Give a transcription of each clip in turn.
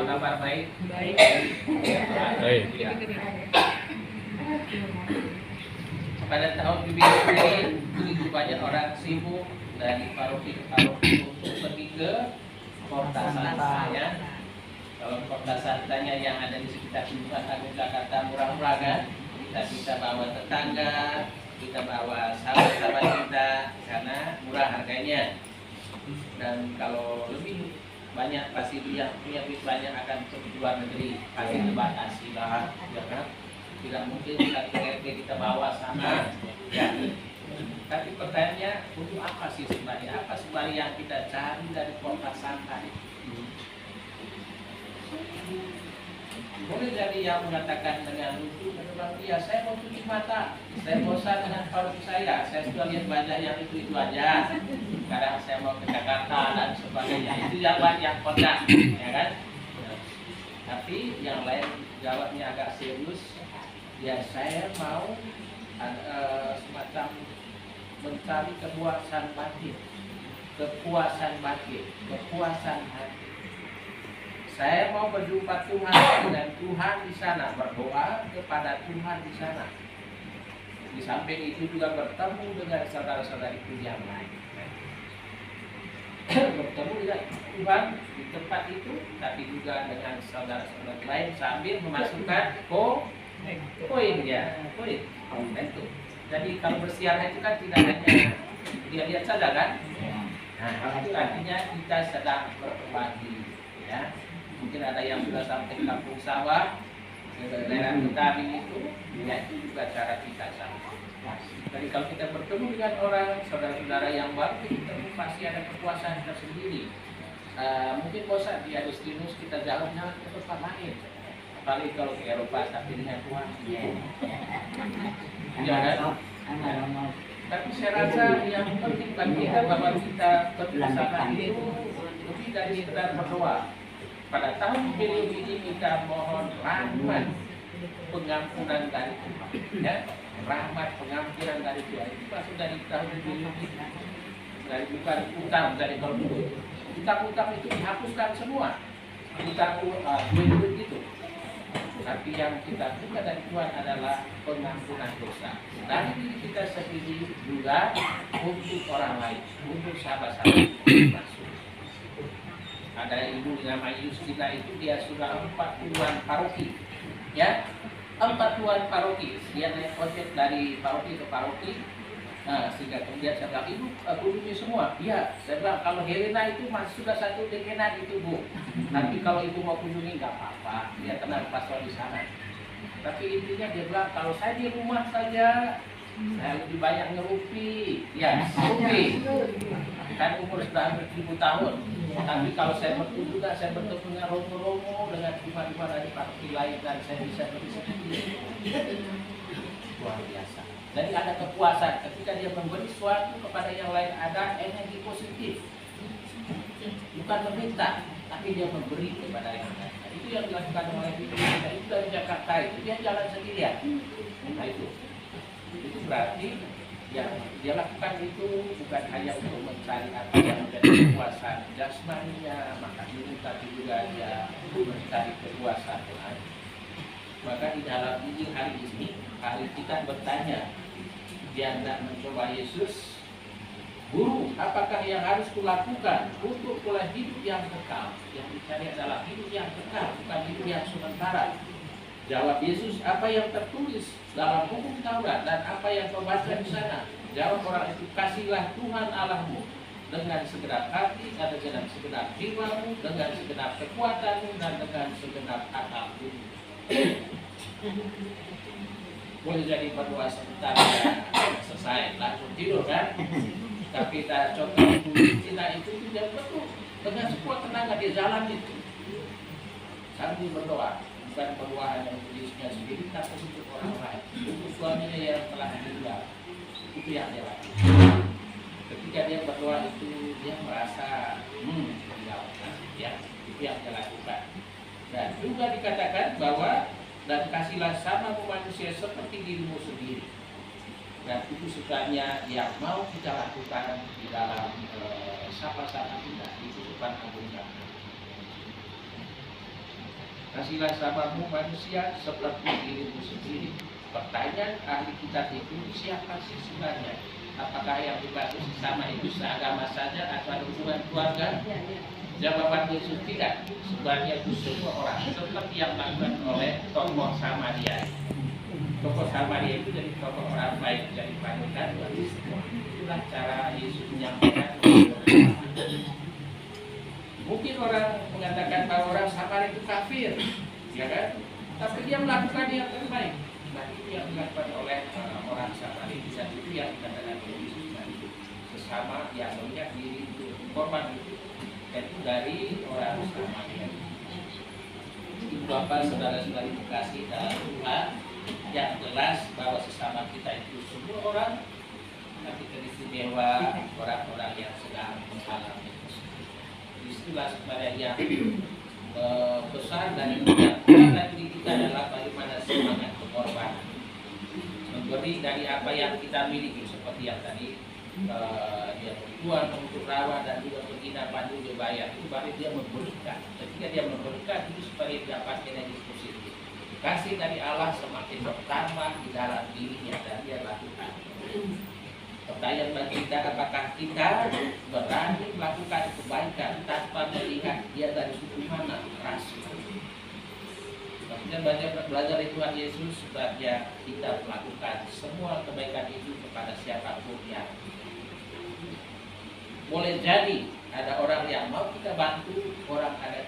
kabar baik? Baik. Baik. Ya. Pada tahun jubilee ini begitu banyak orang sibuk dari paroki ke paroki untuk pergi ke kota Santa ya. Kalau kota Santanya yang ada di sekitar Tujuan Agung Jakarta murah-murah kan, kita bisa bawa tetangga, kita bawa sahabat-sahabat kita karena murah harganya. Dan kalau lebih banyak pasti yang punya duit banyak akan ke luar negeri, pasti dibatasi lah, ya kan? Tidak mungkin kita KRP kita bawa sama, ya. Tapi pertanyaannya, untuk apa sih sebenarnya? Apa sebenarnya yang kita cari dari kota Santa itu? Boleh dari yang mengatakan dengan lucu, iya saya mau cuci mata, saya bosan dengan paroki saya sudah lihat banyak yang itu aja. Sekarang saya mau ke Jakarta dan sebagainya, itu yang banyak kota, ya kan? Tapi yang lain jawabnya agak serius, ya saya mau semacam mencari kepuasan batin, kepuasan hati. Saya mau berjumpa Tuhan dengan Tuhan di sana, berdoa kepada Tuhan di sana. Di samping itu juga bertemu dengan saudara-saudariku yang lain. Bertemu dengan Tuhan di tempat itu, tapi juga dengan saudara-saudara lain sambil memasukkan poin ya, poin. Itu. Jadi kalau bersiarah itu kan tidak hanya dia lihat saja kan. Nah, itu artinya kita sedang berbagi, ya. Mungkin ada yang sudah sampai kampung sawah, daerah Betawi itu, ya itu juga cara kita sama. Jadi kalau kita bertemu dengan orang, saudara-saudara yang baru kita pasti ada kepuasan tersendiri. Mungkin bosan di Agustinus kita jalan-jalan ke tempat lain. Apalagi kalau ke Eropa tapi dengan Tuhan. Ya kan? Tapi saya rasa yang penting bagi kita bahwa kita bersama itu lebih dari sekedar berdoa. Pada tahun jubilee ini kita mohon rahmat pengampunan dari Tuhan, ya, rahmat pengampunan dari Tuhan. Itu maksud dari tahun jubilee ini, dari bukan utang dari kalau dulu. Utang-utang itu dihapuskan semua, utang duit itu. Tapi yang kita buka dari Tuhan adalah pengampunan dosa. Dari diri kita sendiri juga untuk orang lain, untuk sahabat-sahabat masuk. Ada ibu nama Yustina itu dia sudah 40-an paroki, ya 40-an paroki. Dia naik ojek dari paroki ke paroki. Nah, sehingga kemudian saya bilang, ibu kunjungi semua. Iya, saya bilang kalau Helena itu masih sudah satu dekenan itu bu. Tapi kalau ibu mau kunjungi nggak apa-apa, dia tenang pastor di sana. Tapi intinya dia bilang kalau saya di rumah saja saya lebih banyak ngerupi, ya ngerupi. Kan umur sudah 1000 tahun. Tapi kalau saya bertemu juga, saya bertemu dengan romo-romo, dengan iman-iman dari paroki lain, dan saya bisa sedikit luar biasa. Jadi ada kepuasan ketika dia memberi sesuatu kepada yang lain, ada energi positif. Bukan meminta, tapi dia memberi kepada yang lain. Nah, itu yang dilakukan oleh kita. Itu dari Jakarta itu dia jalan sendirian. Nah itu berarti yang dia lakukan itu bukan hanya untuk mencari apa yang menjadi kepuasan jasmaninya, maka ini tapi juga dia mencari kepuasan Tuhan. Maka di dalam ini hari kita bertanya, dia hendak mencoba Yesus, Guru, apakah yang harus kulakukan untuk mulai hidup yang kekal? Yang dicari adalah hidup yang kekal, bukan hidup yang sementara. Jawab Yesus, apa yang tertulis dalam hukum Taurat dan apa yang kau baca di sana? Jawab orang itu, kasihlah Tuhan Allahmu dengan segenap hati dan dengan segenap jiwamu, dengan segenap kekuatanmu dan dengan segenap akalmu. Boleh jadi berdoa sebentar ya, selesai, langsung tidur kan? Tapi kita contoh Cina itu tidak betul, dengan sekuat tenaga dia jalan itu sambil berdoa. Bukan berdoa hanya untuk dirinya sendiri, tapi untuk orang lain, untuk suaminya yang telah meninggal. Itu yang dia lakukan. Ketika dia berdoa itu, dia merasa meninggalkan, ya, itu yang dia lakukan. Dan juga dikatakan bahwa dan kasihlah sama manusia seperti dirimu sendiri. Dan itu sebabnya yang mau kita lakukan di dalam sapa-sapa kita di kehidupan agung. Kasihlah samamu manusia seperti dirimu sendiri. Pertanyaan ahli kitab itu, siapa sih sebenarnya? Apakah yang dimaksud sesama itu seagama saja atau ada hubungan keluarga? Jawaban Yesus tidak. Sebenarnya itu semua orang, seperti yang dilakukan oleh tokoh Samaria. Tokoh Samaria itu jadi tokoh orang baik, jadi panutan bagi semua. Itulah cara Yesus menyampaikan. Mungkin orang mengatakan bahwa orang Samaria itu kafir, ya kan? Tapi dia melakukan yang terbaik. Nah, itu yang dilakukan oleh orang Samaria. Dan itu yang dikatakan oleh Yesus tadi. Sesama yang melihat diri itu korban itu dari orang Samaria. Ibu bapak saudara-saudari dikasih dalam Tuhan, yang jelas bahwa sesama kita itu semua orang, tapi teristimewa orang-orang yang sedang mengalami. Disitulah sebenarnya yang besar dari diri kita adalah bagaimana semangat pengorbanan, memberi dari apa yang kita miliki, seperti yang tadi dia berjuang untuk rawat dan juga penginapan juga bayar, itu baru dia memberikan. Ketika dia memberikan itu supaya dapat energi positif, kasih dari Allah semakin bertambah di dalam dirinya dan dia lakukan. Pertanyaan bagi kita, apakah kita berani melakukan kebaikan tanpa melihat dia dari suku mana ras? Maksudnya belajar dari Tuhan Yesus supaya kita melakukan semua kebaikan itu kepada siapapun yang boleh jadi ada orang yang mau kita bantu, orang ada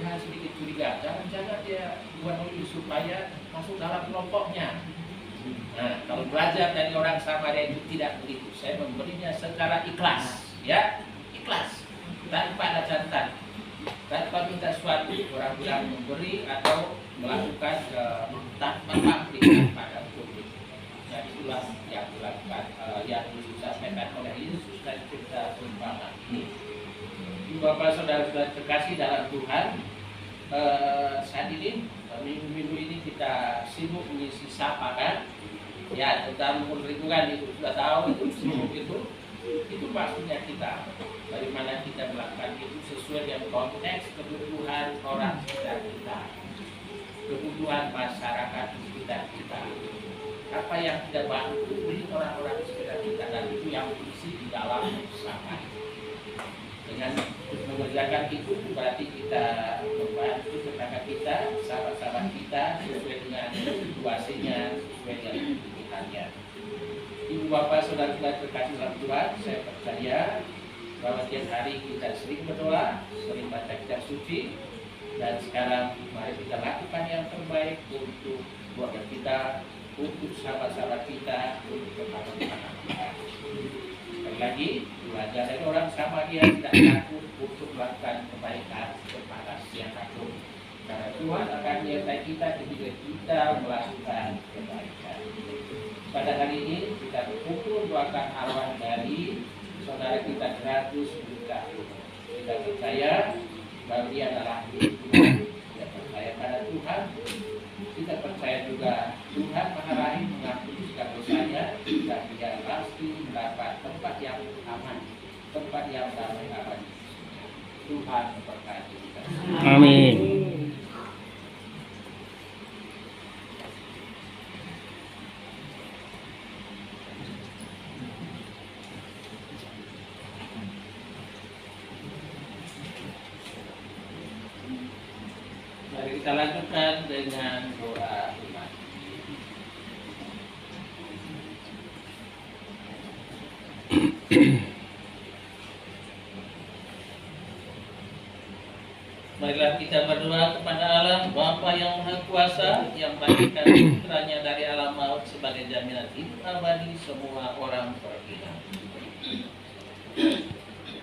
ya sedikit curiga, jangan-jangan dia buat dulu supaya masuk dalam kelompoknya. Nah, kalau belajar dari orang Samaria itu tidak begitu. Saya memberinya secara ikhlas, ya, ikhlas, tanpa ada catatan, tanpa minta sesuatu. Orang bilang memberi atau melakukan tanpa pamrih pada publik. Nah, itulah yang dilakukan, yang disampaikan oleh Yesus dan kita perumpamaan ini. Bapak saudara-saudara terkasih dalam Tuhan, saat ini minggu-minggu ini kita sibuk mengisi sapa kan? Ya, tentang lingkungan itu sudah tahu itu sibuk itu maksudnya kita bagaimana kita melakukan itu sesuai dengan konteks kebutuhan orang sekitar kita, kebutuhan masyarakat sekitar kita, apa yang kita bantu beri orang-orang sekitar kita, dan itu yang diisi di dalam sapa. Dengan mengerjakan itu berarti kita membantu tetangga kita, sahabat-sahabat kita sesuai dengan situasinya, sesuai dengan kebutuhannya. Ibu bapak saudara-saudara terkasih dalam Tuhan, saya percaya bahwa tiap hari kita sering berdoa, sering baca kitab suci, dan sekarang mari kita lakukan yang terbaik untuk keluarga kita, untuk sahabat-sahabat kita, untuk teman-teman kita. Sekali lagi, belajar dari orang Samaria tidak takut untuk melakukan kebaikan kepada siapapun. Karena Tuhan akan menyertai kita ketika kita melakukan kebaikan. Pada hari ini kita berkumpul doakan arwah dari saudara kita Gratus Buka. Kita percaya bahwa dia adalah Tuhan. Kita percaya pada Tuhan. Kita percaya juga Tuhan Maha Rahim mengampuni segala dosanya dan dia pasti mendapat tempat yang aman, tempat yang damai aman. Tuhan memberkati kita. Amin. Mari kita lanjutkan dengan doa iman. Marilah kita berdoa kepada Allah Bapa yang Maha Kuasa, yang memberikan putranya dari alam maut sebagai jaminan hidup abadi semua orang beriman.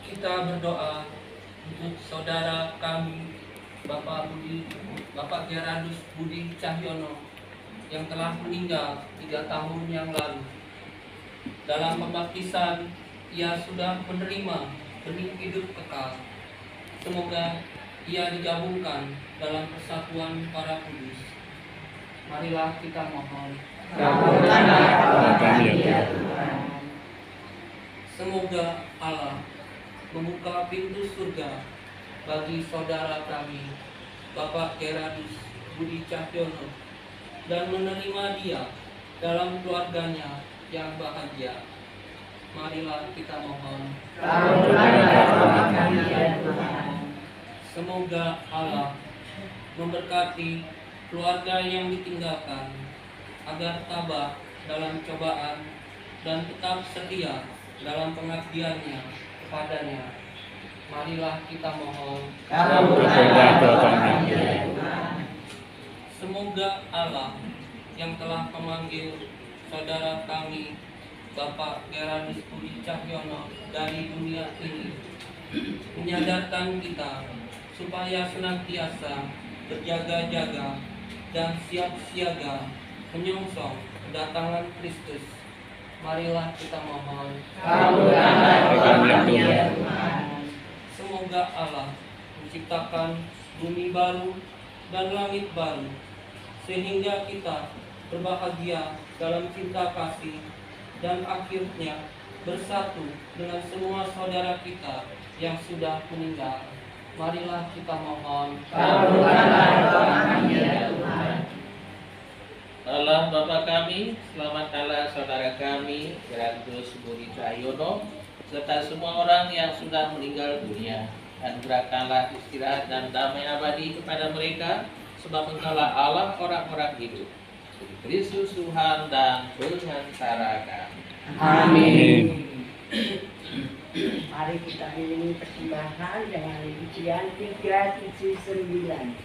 Kita berdoa untuk saudara kami Bapak Gerardus Budi Cahyono yang telah meninggal 3 tahun yang lalu. Dalam pembaptisan ia sudah menerima benih hidup kekal. Semoga ia digabungkan dalam persatuan para kudus. Marilah kita mohon. Semoga Allah membuka pintu surga bagi saudara kami Bapak Gerardus Budi Cahyono dan menerima dia dalam keluarganya yang bahagia. Marilah kita mohon. Semoga Allah memberkati keluarga yang ditinggalkan agar tabah dalam cobaan dan tetap setia dalam pengabdiannya kepadanya. Marilah kita mohon. Semoga Allah yang telah memanggil saudara kami Bapak Gerardus Budi Cahyono dari dunia ini menyadarkan kita supaya senantiasa berjaga-jaga dan siap siaga menyongsong kedatangan Kristus. Marilah kita mohon. Semoga Allah menciptakan bumi baru dan langit baru, sehingga kita berbahagia dalam cinta kasih dan akhirnya bersatu dengan semua saudara kita yang sudah meninggal. Marilah kita mohon. Allah Bapa kami, selamatkanlah saudara kami Gerardus Budi Cahyono serta semua orang yang sudah meninggal dunia, dan berikanlah istirahat dan damai abadi kepada mereka, sebab Engkaulah Allah orang-orang hidup, Kristus Tuhan dan pengantara kami. Amin. Mari kita iringi persembahan dengan rincian 379.